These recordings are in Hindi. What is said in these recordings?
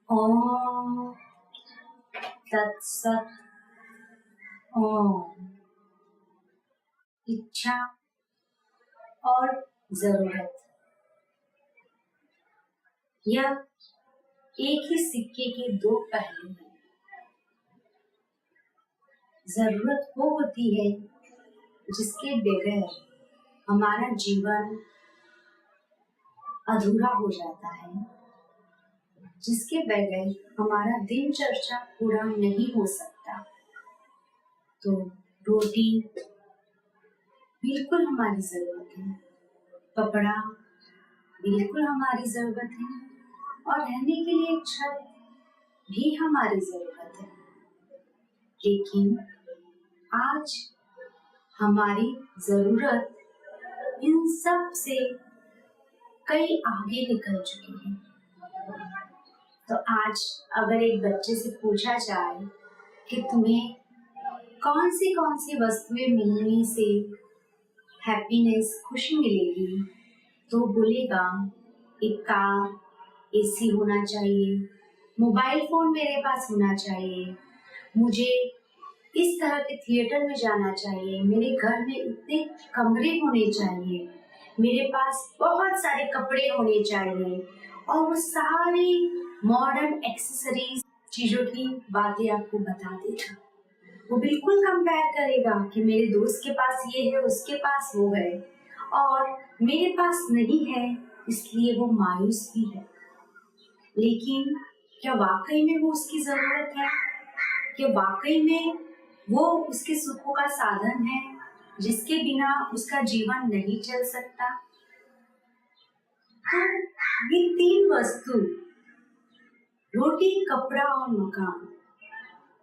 ओम तत्सत। ओम। इच्छा और जरूरत, यह एक ही सिक्के के दो पहलू हैं। जरूरत वो होती है जिसके बगैर हमारा जीवन अधूरा हो जाता है, जिसके बगैर हमारा दिनचर्या पूरा नहीं हो सकता। तो रोटी बिल्कुल हमारी जरूरत है, कपड़ा बिल्कुल हमारी जरूरत है, और रहने के लिए एक छत भी हमारी जरूरत है। लेकिन आज हमारी जरूरत इन सब से कई आगे निकल चुकी है। तो आज अगर एक बच्चे से पूछा जाए कि तुम्हें कौन सी वस्तुएं मिलने से हैप्पीनेस, खुशी मिलेगी, तो बोलेगा एक कार, एसी होना चाहिए, मोबाइल फोन मेरे पास होना चाहिए, मुझे इस तरह के थिएटर में जाना चाहिए, मेरे घर में इतने कमरे होने चाहिए, मेरे पास बहुत सारे कपड़े होने चाहिए, और वो सारी मॉडर्न एक्सेसरीज चीजों की बातें आपको बता देगा। वो बिल्कुल कंपेयर करेगा कि मेरे दोस्त के पास ये है, उसके पास वो है, और मेरे पास नहीं है, इसलिए वो मायूस भी है। लेकिन क्या वाकई में वो उसकी जरूरत है? क्या वाकई में वो उसके सुखों का साधन है, जिसके बिना उसका जीवन नहीं चल सकता? तो ये तीन वस्तु, रोटी, कपड़ा और मकान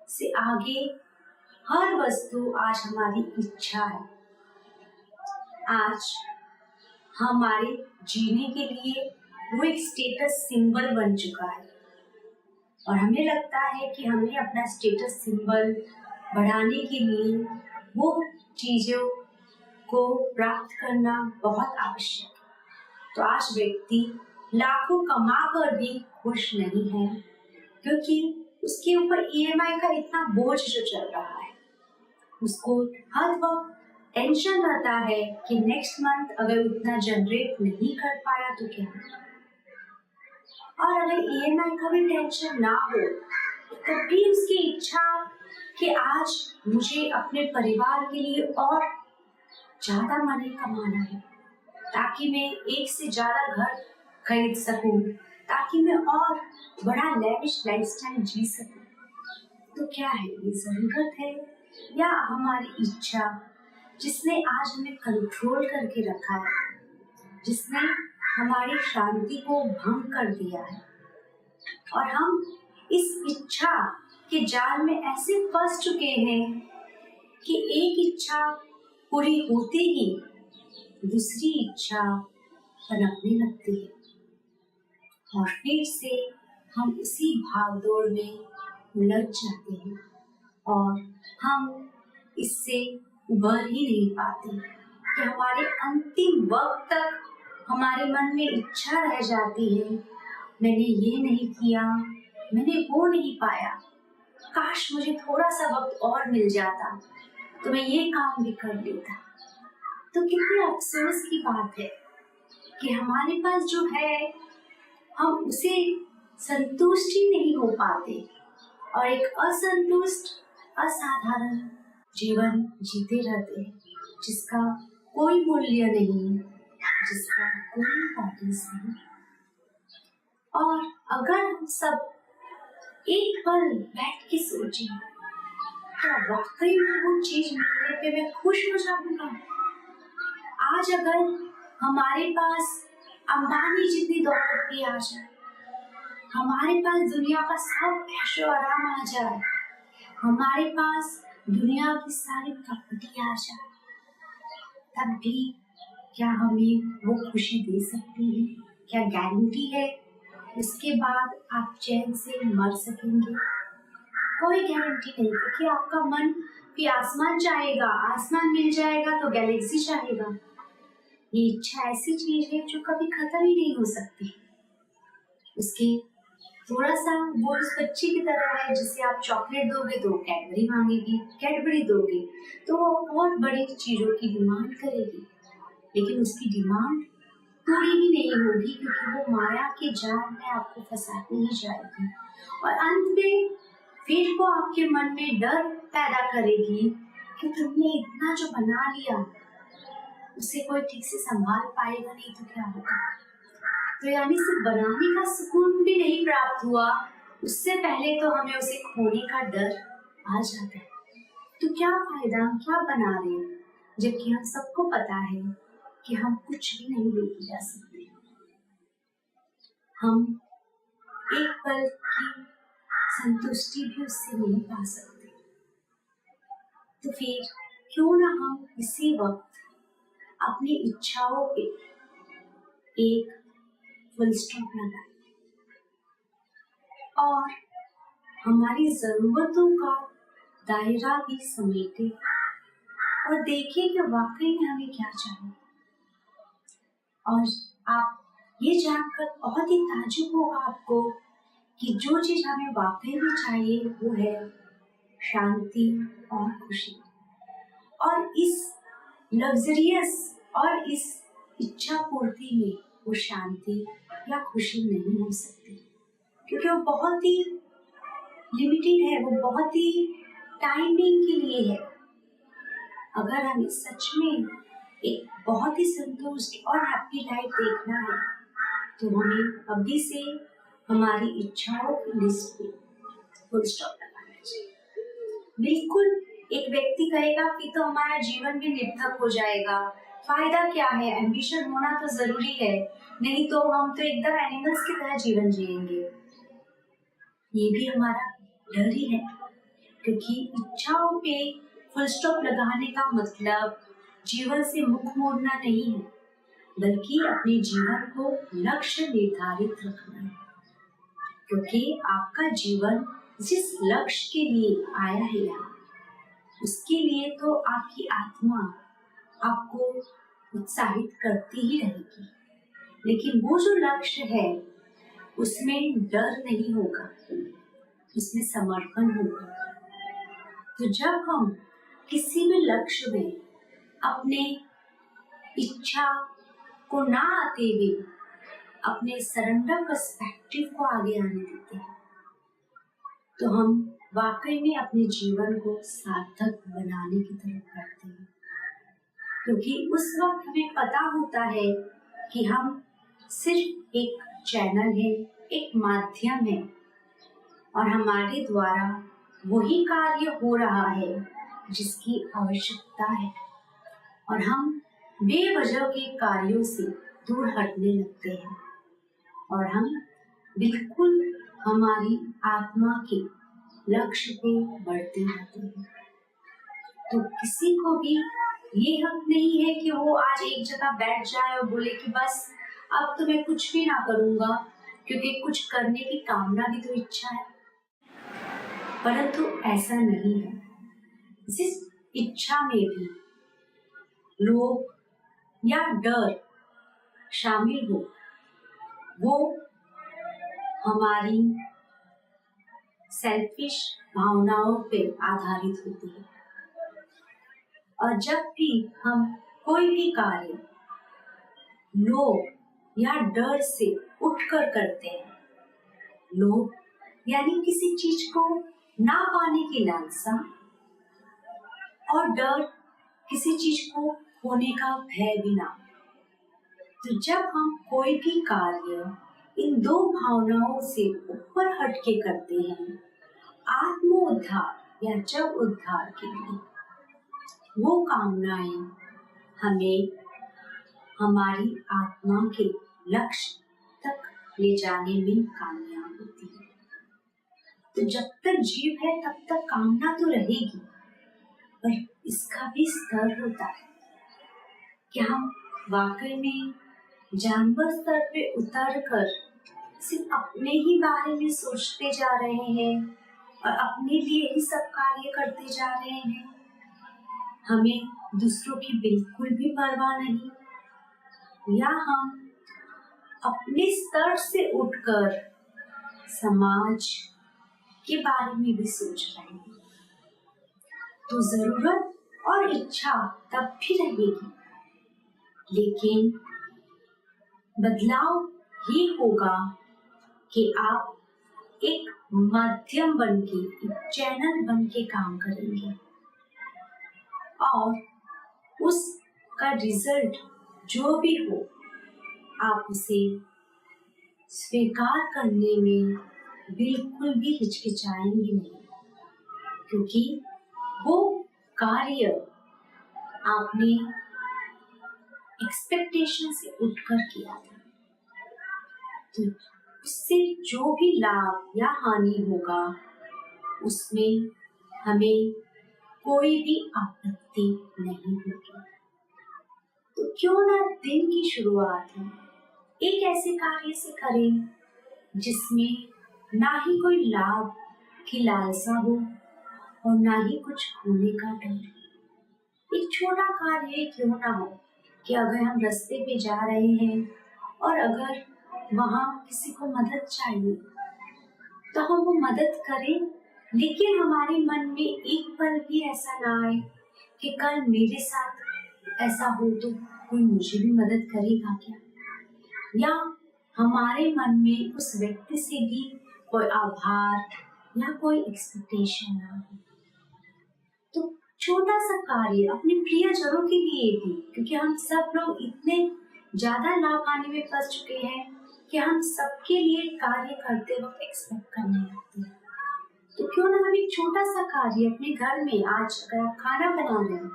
से आगे हर वस्तु आज हमारी इच्छा है। आज हमारे जीने के लिए वो एक स्टेटस सिंबल बन चुका है, और हमें लगता है कि हमें अपना स्टेटस सिंबल बढ़ाने के लिए वो चीजों को प्राप्त करना बहुत आवश्यक है। तो आज व्यक्ति लाखों कमा कर भी खुश नहीं है, क्योंकि उसके ऊपर ईएमआई का इतना बोझ जो चल रहा है। उसको हर वक्त टेंशन रहता है कि नेक्स्ट मंथ अगर उतना जनरेट नहीं कर पाया तो क्या। और अगर ईएमआई का भी टेंशन ना हो, तो भी उसकी इच्छा कि आज मुझे अपने परिवार के लिए और ज्यादा मनी कमाना है, ताकि मैं एक से ज्यादा घर खरीद सकूं, ताकि मैं और बड़ा लेविश लाइफस्टाइल जी सकूं। तो क्या है, ये जरूरत है या हमारी इच्छा, जिसने आज हमें कंट्रोल करके रखा है, जिसने हमारी शांति को भंग कर दिया है, और हम इस इच्छा के जाल में ऐसे फंस चुके हैं कि एक इच्छा पूरी होते ही दूसरी इच्छा पनपने लगती है, और फिर से हम उसी भागदौड़ में उलझ जाते हैं, और हम इससे उभर ही नहीं पाते कि हमारे अंतिम वक्त तक हमारे मन में इच्छा रह जाती है, मैंने ये नहीं किया, मैंने वो नहीं पाया, काश मुझे थोड़ा सा वक्त और मिल जाता तो मैं ये काम भी कर लेता। तो कितने अफसोस की बात है कि हमारे पास जो है हम उसे संतुष्ट ही नहीं हो पाते, और एक असंतुष्ट, असाधारण जीवन जीते रहते हैं, जिसका कोई मूल्य नहीं, जिसका कोई इम्पोर्टेंस नहीं। और अगर हम सब एक पल बैठ के सोचें, क्या वाकई में वो चीज मिलने पे मैं खुश हो जाऊंगा? आज अगर हमारे पास अंबानी जितनी दौलत भी आ जाए, हमारे पास दुनिया का सब ऐशो आराम आ जाए, हमारे पास दुनिया की सारी प्रॉपर्टी आ जाए, तब भी क्या हमें वो खुशी दे सकती है? क्या गारंटी है उसके बाद आप चैन से मर सकेंगे? कोई गारंटी नहीं, क्योंकि आपका मन भी आसमान चाहेगा, आसमान मिल जाएगा तो गैलेक्सी चाहेगा। ये इच्छा ऐसी चीज है जो कभी खत्म ही नहीं हो सकती। उसके थोड़ा सा वो उस बच्ची की तरह है जिसे आप चॉकलेट दोगे तो कैडबरी मांगेगी, कैडबरी दोगे तो वो और बड़ी चीजों की डिमांड करेगी, लेकिन उसकी डिमांड पूरी ही नहीं होगी क्योंकि वो माया के जाल में आपको फंसाती ही जाएगी और अंत में फिर वो आपके मन में डर पैदा करेगी कि तुमने इतना जो बना लिया उसे कोई ठीक से संभाल पाएगा नहीं तो क्या होगा। तो यानी सिर्फ बनाने का सुकून भी नहीं प्राप्त हुआ, उससे पहले तो हमें उसे खोने का डर आ जाता है। तो क्या फायदा, हम क्या बना रहे हैं जबकि हम सबको पता है कि हम कुछ भी नहीं लेके जा सकते। हम एक पल की संतुष्टि भी उससे नहीं पा सकते। तो फिर क्यों ना हम इसी वक्त अपनी इच्छाओं पे एक फुल स्टॉप लगाएं और हमारी जरूरतों का दायरा भी समेटे और देखें कि वाकई में हमें क्या चाहिए। और आप ये जानकर बहुत ही ताज्जुब होगा आपको कि जो चीज हमें वाकई में चाहिए वो है शांति और खुशी। और इस लग्जरियस और इस इच्छा पूर्ति में वो शांति या खुशी नहीं हो सकती क्योंकि वो बहुत ही लिमिटेड है, वो बहुत ही टाइमिंग के लिए है। अगर हमें सच में एक बहुत ही संतुष्ट और हैप्पी लाइफ देखना है तो हमें अभी से हमारी इच्छाओं की लिस्ट पे फुल स्टॉप लगाना चाहिए। बिल्कुल एक व्यक्ति कहेगा कि तो हमारा जीवन भी निरर्थक हो जाएगा, फायदा क्या है, एम्बिशन होना तो जरूरी है, नहीं तो हम तो एकदम एनिमल्स की तरह जीवन जिएंगे। ये भी हमारा डर ही है क्योंकि इच्छाओं पे फुल स्टॉप लगाने का मतलब जीवन से मुख मोड़ना नहीं है, बल्कि अपने जीवन को लक्ष्य निर्धारित रखना है। क्योंकि आपका जीवन जिस लक्ष्य के लिए आया है यहाँ, उसके लिए तो आपकी आत्मा आपको उत्साहित करती ही रहेगी, लेकिन वो जो लक्ष्य है उसमें डर नहीं होगा, उसमें समर्पण होगा। तो जब हम किसी भी लक्ष्य में अपने इच्छा को ना आते हुए अपने सरेंडर पर्सपेक्टिव को आगे आने देते हैं तो हम वाकई में अपने जीवन को सार्थक बनाने की तरफ बढ़ते हैं। क्योंकि उस वक्त हमें पता होता है कि हम सिर्फ एक चैनल है, एक माध्यम है और हमारे द्वारा वही कार्य हो रहा है जिसकी आवश्यकता है और हम बेवजह के कार्यों से दूर हटने लगते हैं और हम बिल्कुल हमारी आत्मा के लक्ष्य पे बढ़ते रहते हैं। तो किसी को भी ये हक नहीं है कि वो आज एक जगह बैठ जाए और बोले कि बस अब तो मैं कुछ भी ना करूंगा, क्योंकि कुछ करने की कामना भी तो इच्छा है। परंतु ऐसा नहीं है। जिस इच्छा में भी लोभ या डर शामिल हो वो हमारी सेल्फिश भावनाओं पे आधारित होती है। और जब भी हम कोई भी कार्य लोभ या डर से उठकर करते हैं, लोभ यानी किसी चीज को ना पाने की लालसा और डर किसी चीज को खोने का भय भी ना। तो जब हम कोई भी कार्य इन दो भावनाओं से ऊपर हट के करते हैं, आत्म उद्धार या जग उद्धार के लिए, वो कामनाएं हमें हमारी आत्मा के लक्ष्य तक ले जाने में कामयाब होती है। तो जब तक जीव है तब तक कामना तो रहेगी, पर इसका भी स्तर होता है कि हम वाकई में जानवर स्तर पे उतर कर सिर्फ अपने ही बारे में सोचते जा रहे हैं और अपने लिए ही सब कार्य करते जा रहे हैं, हमें दूसरों की बिल्कुल भी परवाह नहीं, या हम अपने स्तर से उठकर समाज के बारे में भी सोच रहे हैं, तो जरूरत और इच्छा तब भी रहेगी, लेकिन बदलाव ये होगा कि आप एक माध्यम बन के, एक चैनल बन के काम करेंगे और उसका रिजल्ट जो भी हो आप उसे स्वीकार करने में बिल्कुल भी हिचकिचाएंगे नहीं, क्योंकि वो कार्य आपने एक्सपेक्टेशन से उठकर किया था। तो उससे जो भी लाभ या हानि होगा उसमें हमें कोई भी आपत्ति नहीं होगी। तो क्यों ना दिन की शुरुआत हम एक ऐसे कार्य से करें जिसमें ना ही कोई लाभ की लालसा हो और ना ही कुछ खोने का डर। एक छोटा कार्य क्यों ना हो कि अगर हम रास्ते पे जा रहे हैं और अगर वहाँ किसी को मदद चाहिए तो हम वो मदद करें, लेकिन हमारे मन में एक पल भी ऐसा ना आए कि कल मेरे साथ ऐसा हो तो कोई मुझे भी मदद करेगा क्या, या हमारे मन में उस व्यक्ति से भी कोई आभार या कोई एक्सपेक्टेशन ना हो। तो छोटा सा कार्य अपने प्रियजनों के लिए भी, क्योंकि हम सब लोग इतने ज्यादा लाभ पाने में फंस चुके हैं कि हम सबके लिए कार्य करते वक्त एक्सपेक्ट करने लगते हैं। तो क्यों ना हम एक छोटा सा कार्य अपने घर में, आज अगर आप खाना बना रहे हैं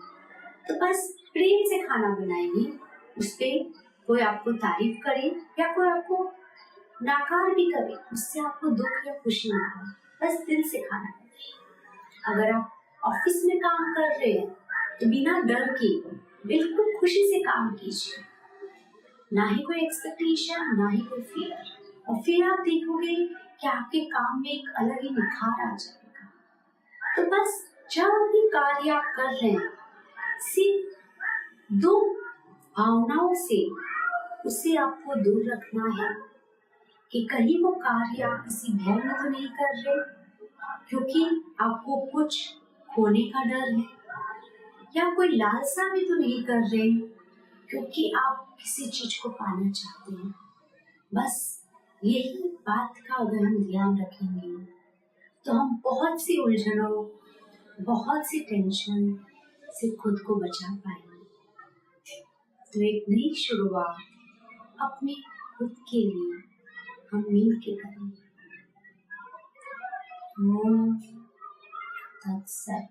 तो बस प्रेम से खाना बनाइए, उस पे कोई आपको तारीफ करे या कोई आपको नाकार भी करे, उससे आपको दुख या खुशी ना हो, बस दिल से खाना बनाइए। अगर आप ऑफिस में काम कर रहे हैं तो बिना डर के बिल्कुल खुशी से काम कीजिए, ना ही कोई एक्सपेक्टेशन ना ही कोई फियर, और फिर आप देखोगे कि आपके काम में एक अलग ही निखार आ जाएगा। तो बस जब भी कार्य आप कर रहे हैं सिर्फ दो भावनाओं से उसे आपको दूर रखना है कि कहीं वो कार्य आप किसी भय में तो नहीं कर रहे क्योंकि आपको कुछ खोने का डर है, या कोई लालसा भी तो नहीं कर रहे क्योंकि आप किसी चीज को पाना चाहते हैं। बस यही बात का अगर हम ध्यान रखेंगे तो हम बहुत सी उलझनों, बहुत सी टेंशन से खुद को बचा पाएंगे। तो एक नई शुरुआत अपने खुद के लिए हम मिल के करेंगे। ओम तत्सत।